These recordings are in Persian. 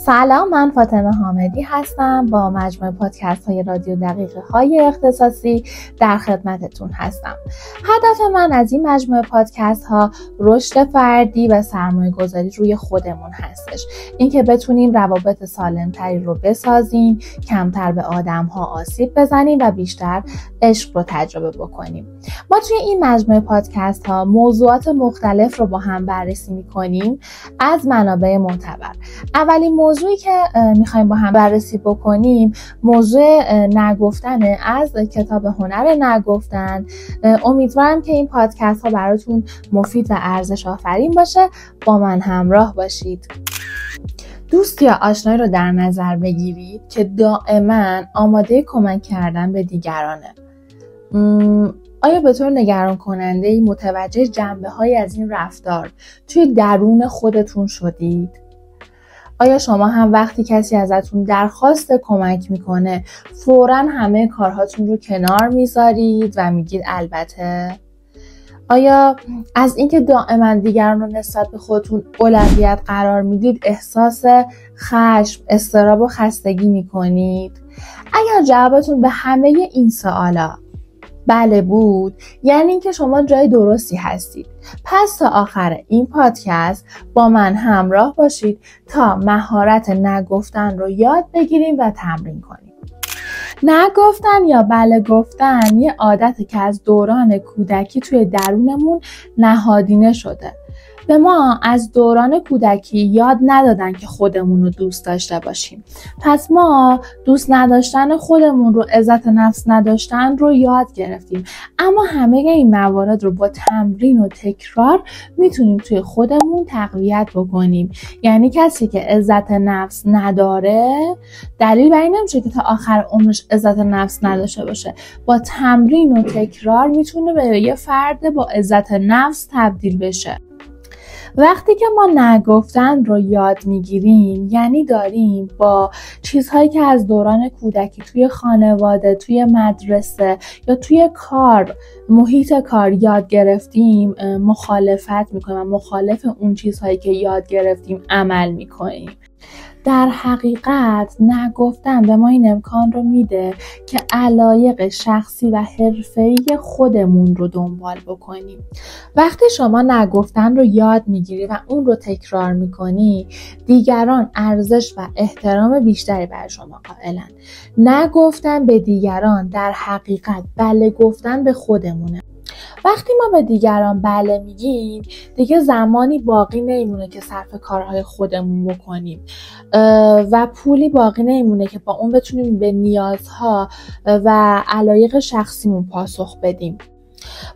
سلام، من فاطمه حامدی هستم. با مجموعه پادکست های رادیو دقیقه های اختصاصی در خدمتتون هستم. هدف من از این مجموعه پادکست ها رشد فردی و سرمایه گذاری روی خودمون هستش. اینکه بتونیم روابط سالم تری رو بسازیم، کمتر به آدم ها آسیب بزنیم و بیشتر عشق رو تجربه بکنیم. ما توی این مجموعه پادکست ها موضوعات مختلف رو با هم بررسی میکنیم از منابع معتبر. اولین موضوعی که میخوایم با هم بررسی بکنیم موضوع نگفتن از کتاب هنر نگفتن. امیدوارم که این پادکست ها براتون مفید و ارزش آفرین باشه. با من همراه باشید. دوست یا آشنایی رو در نظر بگیرید که دائما آماده کمک کردن به دیگرانه. آیا به طور نگران کننده‌ای متوجه جنبه‌هایی از این رفتار توی درون خودتون شدید؟ آیا شما هم وقتی کسی ازتون درخواست کمک میکنه فوراً همه کارهاتون رو کنار میذارید و میگید البته؟ آیا از اینکه دائما دیگران رو نسبت به خودتون اولویت قرار میدید احساس خشم، اضطراب و خستگی میکنید؟ اگر جوابتون به همه این سوالا بله بود، یعنی اینکه شما جای درستی هستید. پس تا آخر این پادکست با من همراه باشید تا مهارت نگفتن رو یاد بگیریم و تمرین کنیم. نگفتن یا بله گفتن یه عادته که از دوران کودکی توی درونمون نهادینه شده. به ما از دوران کودکی یاد ندادن که خودمون رو دوست داشته باشیم. پس ما دوست نداشتن خودمون رو، عزت نفس نداشتن رو یاد گرفتیم. اما همه این موارد رو با تمرین و تکرار میتونیم توی خودمون تقویت بکنیم. یعنی کسی که عزت نفس نداره دلیل بر این نمیشه که تا آخر عمرش عزت نفس نداشته باشه. با تمرین و تکرار میتونه به یه فرد با عزت نفس تبدیل بشه. وقتی که ما نگفتن رو یاد میگیریم یعنی داریم با چیزهایی که از دوران کودکی توی خانواده، توی مدرسه یا توی کار، محیط کار یاد گرفتیم مخالفت میکنیم و مخالف اون چیزهایی که یاد گرفتیم عمل میکنیم. در حقیقت نگفتن به ما این امکان رو میده که علایق شخصی و حرفه‌ای خودمون رو دنبال بکنیم. وقتی شما نگفتن رو یاد میگیری و اون رو تکرار میکنی، دیگران ارزش و احترام بیشتری برای شما قائلن. نگفتن به دیگران در حقیقت بله گفتن به خودمونه. وقتی ما به دیگران بله میگیم دیگه زمانی باقی نمیمونه که صرف کارهای خودمون بکنیم و پولی باقی نمیمونه که با اون بتونیم به نیازها و علایق شخصیمون پاسخ بدیم.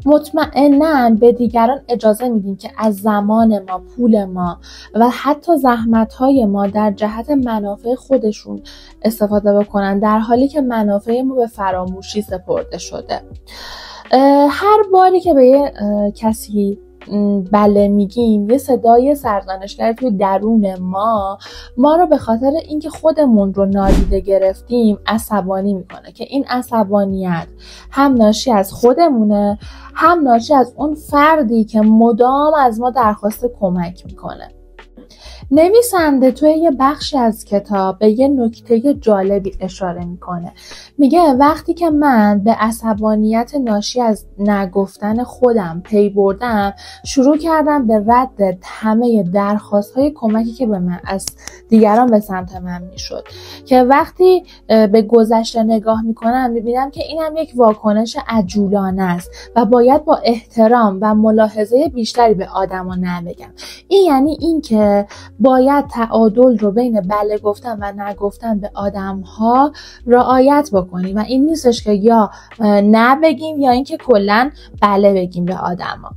مطمئناً به دیگران اجازه میدیم که از زمان ما، پول ما و حتی زحمت‌های ما در جهت منافع خودشون استفاده بکنن، در حالی که منافع ما به فراموشی سپرده شده. هر باری که به یه کسی بله میگیم یه صدای سرزنشگر توی درون ما رو به خاطر اینکه خودمون رو نادیده گرفتیم عصبانی میکنه که این عصبانیت هم ناشی از خودمونه هم ناشی از اون فردی که مدام از ما درخواست کمک میکنه. نویسنده توی یه بخشی از کتاب به یه نکته جالبی اشاره میکنه. میگه وقتی که من به عصبانیت ناشی از نگفتن خودم پی بردم، شروع کردم به رد همه درخواست‌های کمکی که به من از دیگران به سمت من میشد. که وقتی به گذشته نگاه میکنم میبینم که اینم یک واکنش عجولانه است و باید با احترام و ملاحظه بیشتری به آدما نبگم. این یعنی این که باید تعادل رو بین بله گفتن و نگفتن به آدم‌ها رعایت بکنیم و این نیستش که یا نه بگیم یا اینکه کلاً بله بگیم به آدم‌ها.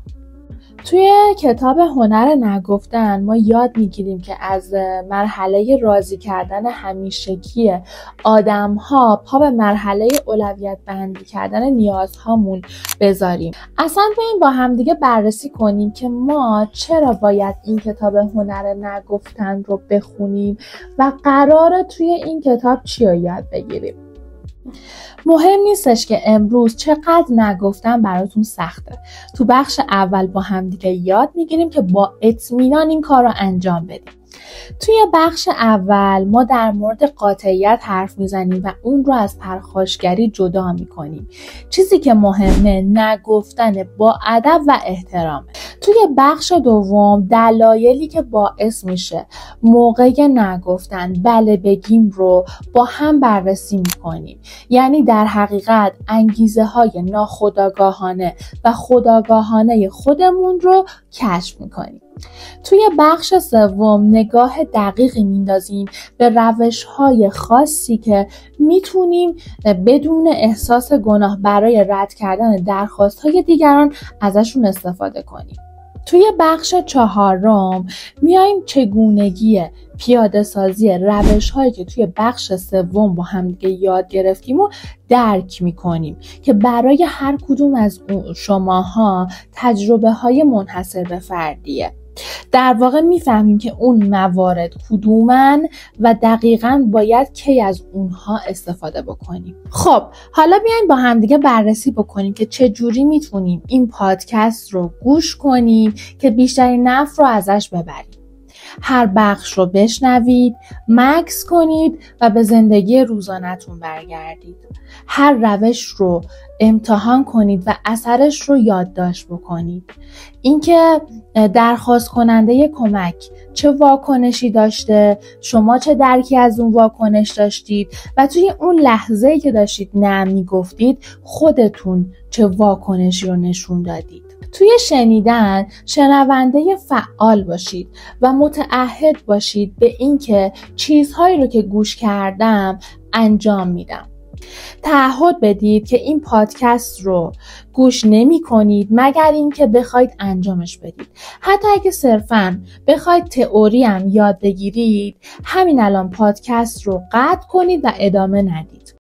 توی کتاب هنر نگفتن ما یاد میگیریم که از مرحله راضی کردن همیشگی آدم‌ها پا به مرحله اولویت بندی کردن نیازهامون بذاریم. اصلا بیایم با هم دیگه بررسی کنیم که ما چرا باید این کتاب هنر نگفتن رو بخونیم و قراره توی این کتاب چی رو یاد بگیریم. مهم نیستش که امروز چقدر نگفتن براتون سخته. تو بخش اول با هم دیگه یاد میگیریم که با اطمینان این کار رو انجام بدیم. توی بخش اول ما در مورد قاطعیت حرف میزنیم و اون رو از پرخاشگری جدا میکنیم. چیزی که مهمه نگفتن با ادب و احترام. توی بخش دوم دلایلی که باعث میشه موقع نگفتن بله بگیم رو با هم بررسی میکنیم. یعنی در حقیقت انگیزه های ناخودآگاهانه و خودآگاهانه خودمون رو کشف میکنیم. توی بخش سوم نگاه دقیقی میندازیم به روش‌های خاصی که میتونیم بدون احساس گناه برای رد کردن درخواست‌های دیگران ازشون استفاده کنیم. توی بخش چهارم میایم چگونگی پیاده سازی روش‌هایی که توی بخش سوم با هم دیگه یاد گرفتیم و درک میکنیم که برای هر کدوم از شماها تجربه‌های منحصر به فردیه. در واقع میفهمیم که اون موارد کدومن و دقیقاً باید کی از اونها استفاده بکنیم. خب حالا بیاین با همدیگه بررسی بکنیم که چجوری میتونیم این پادکست رو گوش کنیم که بیشترین نفع رو ازش ببریم. هر بخش رو بشنوید، مکث کنید و به زندگی روزانه‌تون برگردید. هر روش رو امتحان کنید و اثرش رو یادداشت بکنید. اینکه درخواست کننده کمک چه واکنشی داشته، شما چه درکی از اون واکنش داشتید و توی اون لحظه‌ای که داشتید نه میگفتید خودتون چه واکنشی رو نشون دادید. توی شنیدن شنونده فعال باشید و متعهد باشید به اینکه چیزهایی رو که گوش کردم انجام میدم. تعهد بدید که این پادکست رو گوش نمی کنید مگر اینکه بخواید انجامش بدید. حتی اگه صرفاً بخواید تئوری هم یاد بگیرید، همین الان پادکست رو قطع کنید و ادامه ندید.